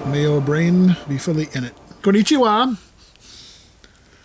May your brain be fully in it. Konnichiwa.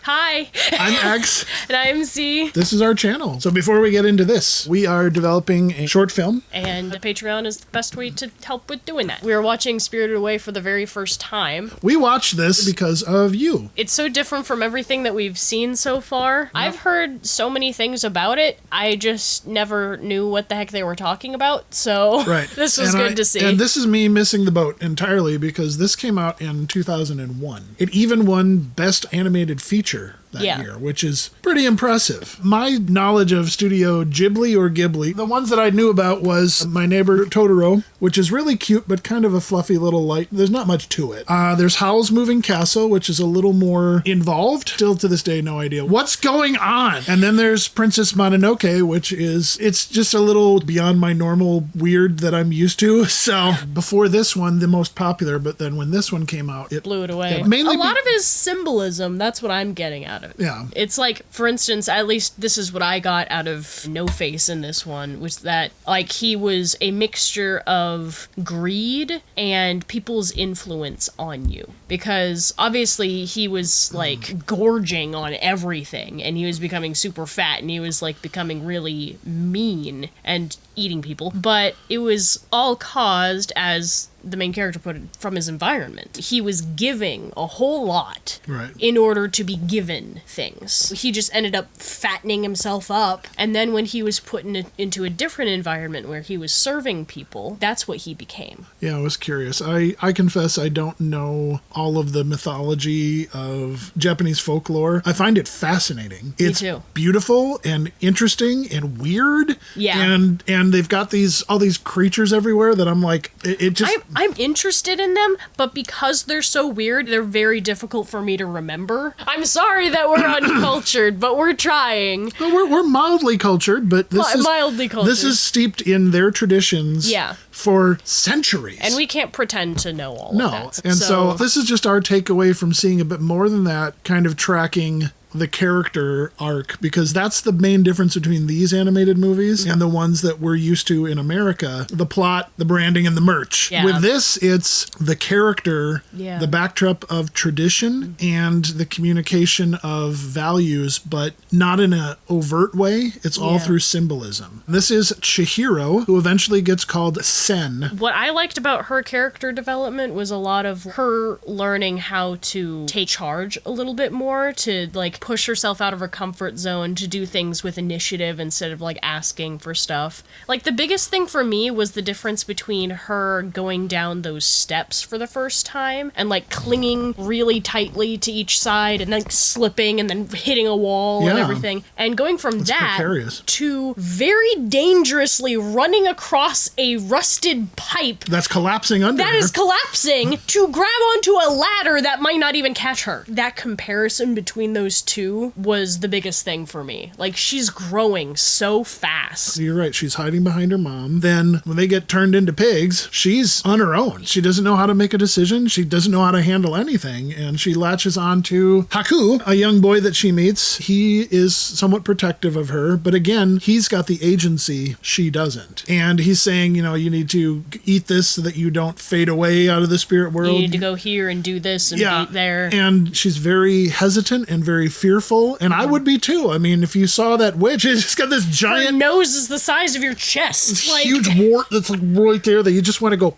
Hi. I'm X. And I'm Z. This is our channel. So before we get into this, we are developing a short film. And Patreon is the best way to help with doing that. We are watching Spirited Away for the very first time. We watched this because of you. It's so different from everything that we've seen so far. Yep. I've heard so many things about it. I just never knew what the heck they were talking about. So this was good to see. And this is me missing the boat entirely because this came out in 2001. It even won Best Animated Feature that year, which is pretty impressive. My knowledge of Studio Ghibli, the ones that I knew about was My Neighbor Totoro, which is really cute, but kind of a fluffy little light. There's not much to it. There's Howl's Moving Castle, which is a little more involved. Still to this day, no idea what's going on. And then there's Princess Mononoke, which is, it's just a little beyond my normal weird that I'm used to. So before this one, the most popular, but then when this one came out, it blew it away. Yeah, mainly a lot of it is symbolism. That's what I'm getting out of it. Yeah. It's like, for instance, at least this is what I got out of No Face in this one, was that, like, he was a mixture of greed and people's influence on you. Because, obviously, he was, like, gorging on everything, and he was becoming super fat, and he was, like, becoming really mean and eating people. But it was all caused, as the main character put it, from his environment. He was giving a whole lot in order to be given things. He just ended up fattening himself up, and then when he was put into a different environment where he was serving people, that's what he became. Yeah, I was curious. I confess I don't know all of the mythology of Japanese folklore. I find it fascinating. It's beautiful and interesting and weird. Yeah. And they've got all these creatures everywhere that I'm like, it just... I'm interested in them, but because they're so weird, they're very difficult for me to remember. I'm sorry that we're uncultured, but we're trying. Well, we're mildly cultured, but this is mildly cultured. This is steeped in their traditions for centuries. And we can't pretend to know all of that. And so this is just our takeaway from seeing a bit more than that, kind of tracking the character arc, because that's the main difference between these animated movies and the ones that we're used to in America. The plot, the branding, and the merch. Yeah. With this, it's the character, the backdrop of tradition, and the communication of values, but not in an overt way. It's all through symbolism. This is Chihiro, who eventually gets called Sen. What I liked about her character development was a lot of her learning how to take charge a little bit more, to, like, push herself out of her comfort zone, to do things with initiative instead of, like, asking for stuff. Like, the biggest thing for me was the difference between her going down those steps for the first time and, like, clinging really tightly to each side and then slipping and then hitting a wall and everything, and going from that to very dangerously running across a rusted pipe that's collapsing under her. That is collapsing to grab onto a ladder that might not even catch her. That comparison between those two was the biggest thing for me. Like, she's growing so fast. You're right. She's hiding behind her mom. Then when they get turned into pigs, she's on her own. She doesn't know how to make a decision. She doesn't know how to handle anything. And she latches on to Haku, a young boy that she meets. He is somewhat protective of her, but again, he's got the agency. She doesn't. And he's saying, you know, you need to eat this so that you don't fade away out of the spirit world. You need to go here and do this and be there. And she's very hesitant and very fearful, and I would be too. I mean, if you saw that witch, it's just got this giant... Her nose is the size of your chest. This huge wart that's like right there that you just want to go...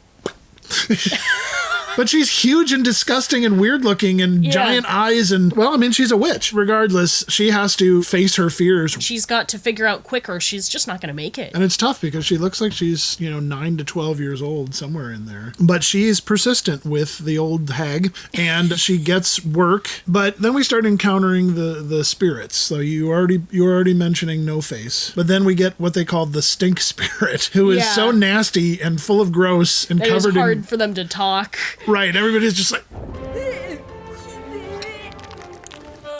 But she's huge and disgusting and weird looking and giant eyes and, well, I mean, she's a witch. Regardless, she has to face her fears. She's got to figure out quicker. She's just not going to make it. And it's tough because she looks like she's, 9 to 12 years old, somewhere in there. But she's persistent with the old hag and she gets work. But then we start encountering the spirits. So you were already mentioning No Face. But then we get what they call the stink spirit, who is so nasty and full of gross and covered in... It was hard for them to talk. Right, everybody's just like...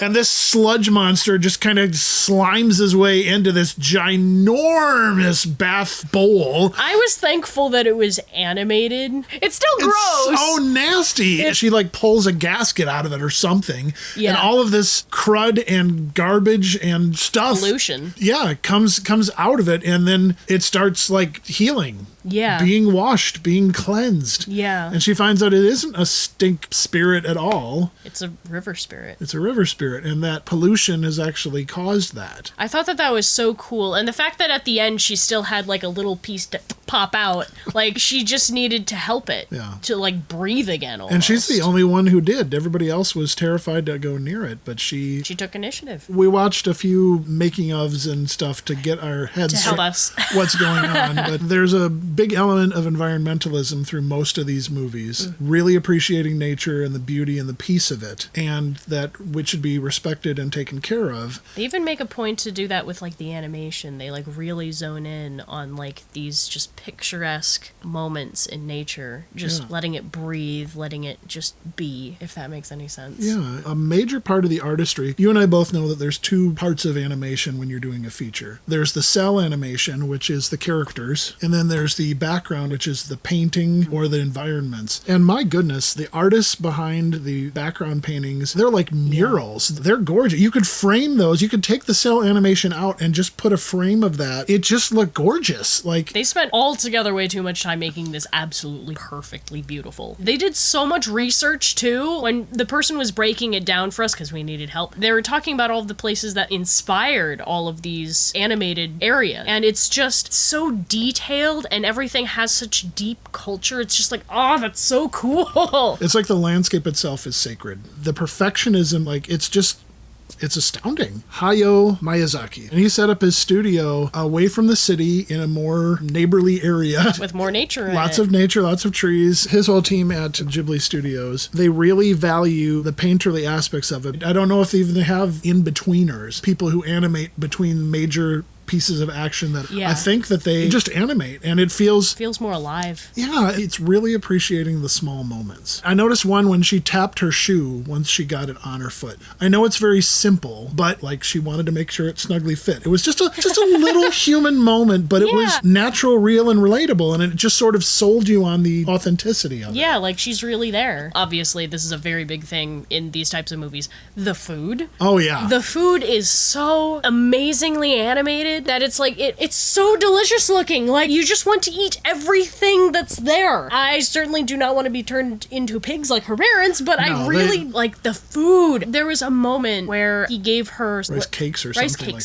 And this sludge monster just kind of slimes his way into this ginormous bath bowl. I was thankful that it was animated. It's still gross. It's so nasty. She like pulls a gasket out of it or something. Yeah. And all of this crud and garbage and stuff. Pollution. Yeah, comes out of it, and then it starts like healing. Yeah. being washed, being cleansed. Yeah. And she finds out it isn't a stink spirit at all. It's a river spirit. It's a river spirit, and that pollution has actually caused that. I thought that was so cool. And the fact that at the end she still had like a little piece to pop out, like she just needed to help it to like breathe again almost. And she's the only one who did. Everybody else was terrified to go near it, but she took initiative. We watched a few making ofs and stuff to get our heads to help us what's going on, but there's a big element of environmentalism through most of these movies, really appreciating nature and the beauty and the peace of it, and that which should be respected and taken care of. They even make a point to do that with like the animation. They like really zone in on like these just picturesque moments in nature, just letting it breathe, letting it just be, if that makes any sense. Yeah, a major part of the artistry, you and I both know that there's two parts of animation when you're doing a feature. There's the cell animation, which is the characters, and then there's the background, which is the painting or the environments. And my goodness, the artists behind the background paintings, they're like murals. They're gorgeous. You could frame those. You could take the cell animation out and just put a frame of that. It just looked gorgeous. Like, they spent altogether way too much time making this absolutely perfectly beautiful. They did so much research too. When the person was breaking it down for us, because we needed help, they were talking about all of the places that inspired all of these animated areas. And it's just so detailed and everything has such deep culture. It's just like, oh, that's so cool. It's like the landscape itself is sacred. The perfectionism, like, it's astounding. Hayao Miyazaki. And he set up his studio away from the city in a more neighborly area. With more nature in it. Lots of nature, lots of trees. His whole team at Ghibli Studios, they really value the painterly aspects of it. I don't know if they even have in-betweeners, people who animate between major pieces of action that I think that they just animate, and it feels more alive. Yeah, it's really appreciating the small moments. I noticed one when she tapped her shoe once she got it on her foot. I know it's very simple, but like she wanted to make sure it snugly fit. It was just a little human moment, but it was natural, real, and relatable, and it just sort of sold you on the authenticity of it. Yeah, like she's really there. Obviously, this is a very big thing in these types of movies. The food. Oh, yeah. The food is so amazingly animated that it's like, it's so delicious looking. Like, you just want to eat everything that's there. I certainly do not want to be turned into pigs like her parents, but I really like the food. There was a moment where he gave her rice cakes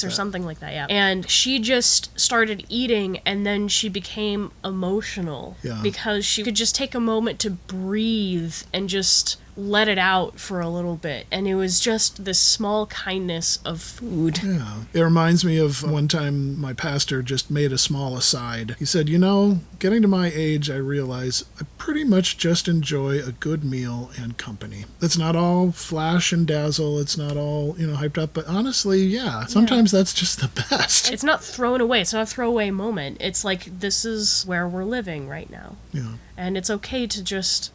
or something like that, yeah. And she just started eating, and then she became emotional because she could just take a moment to breathe and just let it out for a little bit. And it was just this small kindness of food. Yeah. It reminds me of one time my pastor just made a small aside. He said, getting to my age, I realize I pretty much just enjoy a good meal and company. It's not all flash and dazzle. It's not all, hyped up. But honestly, sometimes that's just the best. It's not thrown away. It's not a throwaway moment. It's like, this is where we're living right now. Yeah. And it's okay to just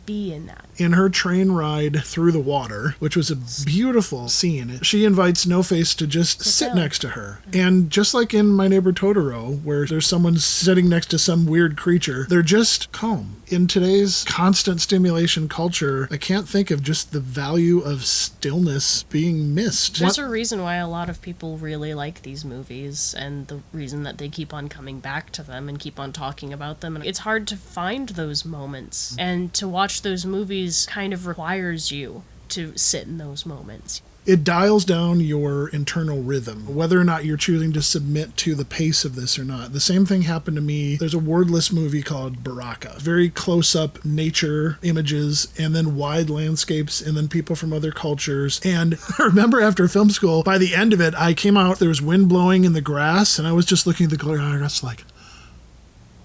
be in that. In her train ride through the water, which was a beautiful scene, she invites No Face to just sit next to her. And just like in My Neighbor Totoro, where there's someone sitting next to some weird creature, they're just calm. In today's constant stimulation culture, I can't think of just the value of stillness being missed. There's a reason why a lot of people really like these movies, and the reason that they keep on coming back to them and keep on talking about them. And it's hard to find those moments, and to watch those movies kind of requires you to sit in those moments. It dials down your internal rhythm, whether or not you're choosing to submit to the pace of this or not. The same thing happened to me. There's a wordless movie called Baraka. Very close-up nature images, and then wide landscapes, and then people from other cultures. And I remember after film school, by the end of it, I came out, there was wind blowing in the grass, and I was just looking at the grass like,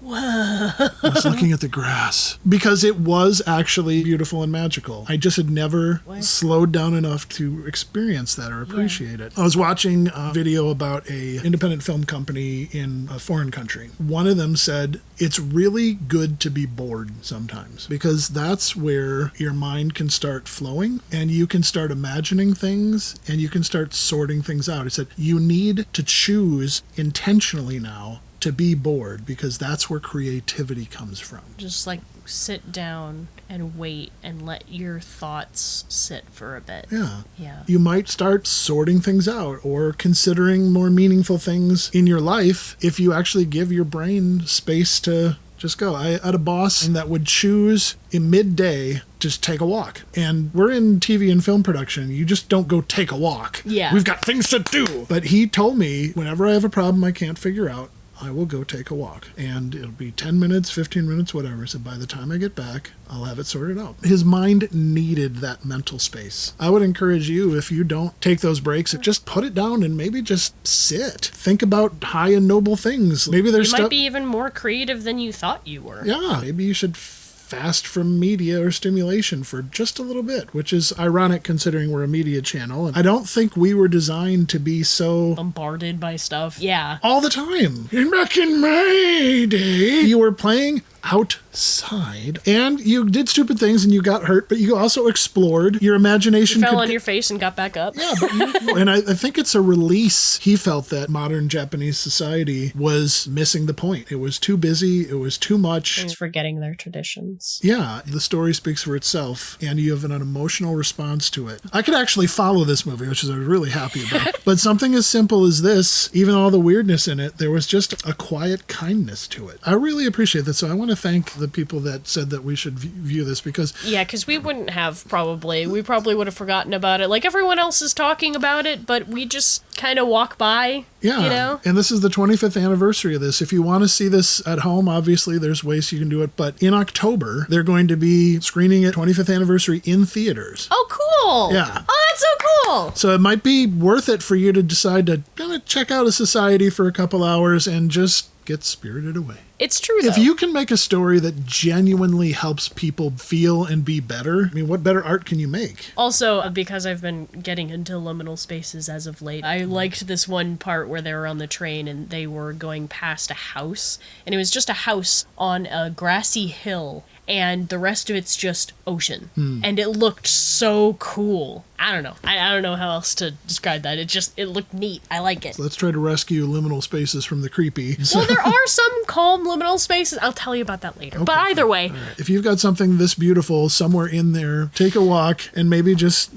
whoa. I was looking at the grass because it was actually beautiful and magical. I just had never slowed down enough to experience that or appreciate it. I was watching a video about a independent film company in a foreign country. One of them said, it's really good to be bored sometimes because that's where your mind can start flowing and you can start imagining things and you can start sorting things out. It said, you need to choose intentionally now to be bored, because that's where creativity comes from. Just like sit down and wait and let your thoughts sit for a bit. Yeah. Yeah. You might start sorting things out or considering more meaningful things in your life if you actually give your brain space to just go. I had a boss that would choose in midday just take a walk. And we're in TV and film production. You just don't go take a walk. Yeah. We've got things to do. But he told me, whenever I have a problem I can't figure out, I will go take a walk. And it'll be 10 minutes, 15 minutes, whatever. So by the time I get back, I'll have it sorted out. His mind needed that mental space. I would encourage you, if you don't take those breaks, just put it down and maybe just sit. Think about high and noble things. Maybe there's You might be even more creative than you thought you were. Yeah, maybe you should fast from media or stimulation for just a little bit, which is ironic considering we're a media channel. And I don't think we were designed to be so bombarded by stuff. Yeah. all the time. And back in my day, you were playing outside and you did stupid things and you got hurt, but you also explored. Your imagination You fell on your face and got back up. Yeah, but and I think it's a release. He felt that modern Japanese society was missing the point. It was too busy. It was too much. It's forgetting their traditions. Yeah, the story speaks for itself, and you have an emotional response to it. I could actually follow this movie, which is I was really happy about. But something as simple as this, even all the weirdness in it, there was just a quiet kindness to it. I really appreciate that. So I want to thank the people that said that we should view this, because Yeah, because we wouldn't have we probably would have forgotten about it. Like everyone else is talking about it, but we just kind of walk by. yeah, You know? And this is the 25th anniversary of this. If you want to see this at home, obviously there's ways you can do it. But in October, they're going to be screening it 25th anniversary in theaters. Oh, cool. Yeah. Oh, that's so cool. So it might be worth it for you to decide to kind of check out a society for a couple hours and just get spirited away. It's true, though. If you can make a story that genuinely helps people feel and be better, I mean, what better art can you make? Also, because I've been getting into liminal spaces as of late, I liked this one part where they were on the train and they were going past a house, and it was just a house on a grassy hill, and the rest of it's just ocean. And it looked so cool. I don't know. I don't know how else to describe that. It looked neat. I like it. So let's try to rescue liminal spaces from the creepy. Well, there are some calm liminal spaces. I'll tell you about that later. But either way, If you've got something this beautiful somewhere in there, take a walk and maybe just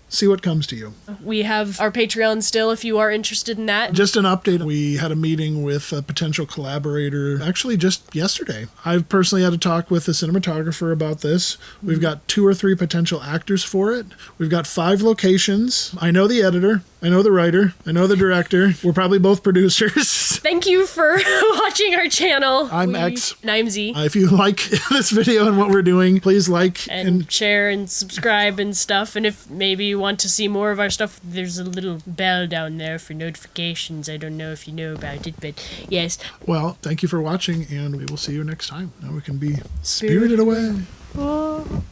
see what comes to you. we have our Patreon still if you are interested in that. Just an update. We had a meeting with a potential collaborator actually just yesterday. I've personally had a talk with the cinematographer about this. We've got 2 or 3 potential actors for it. We've got 5 locations. I know the editor. I know the writer. I know the director. We're probably both producers. Thank you for watching our channel. I'm X. And I'm Z. If you like this video and what we're doing, please like And share and subscribe and stuff. And if maybe you want to see more of our stuff, there's a little bell down there for notifications. I don't know if you know about it, but yes. well, thank you for watching, and we will see you next time. Now we can be spirited away. Oh.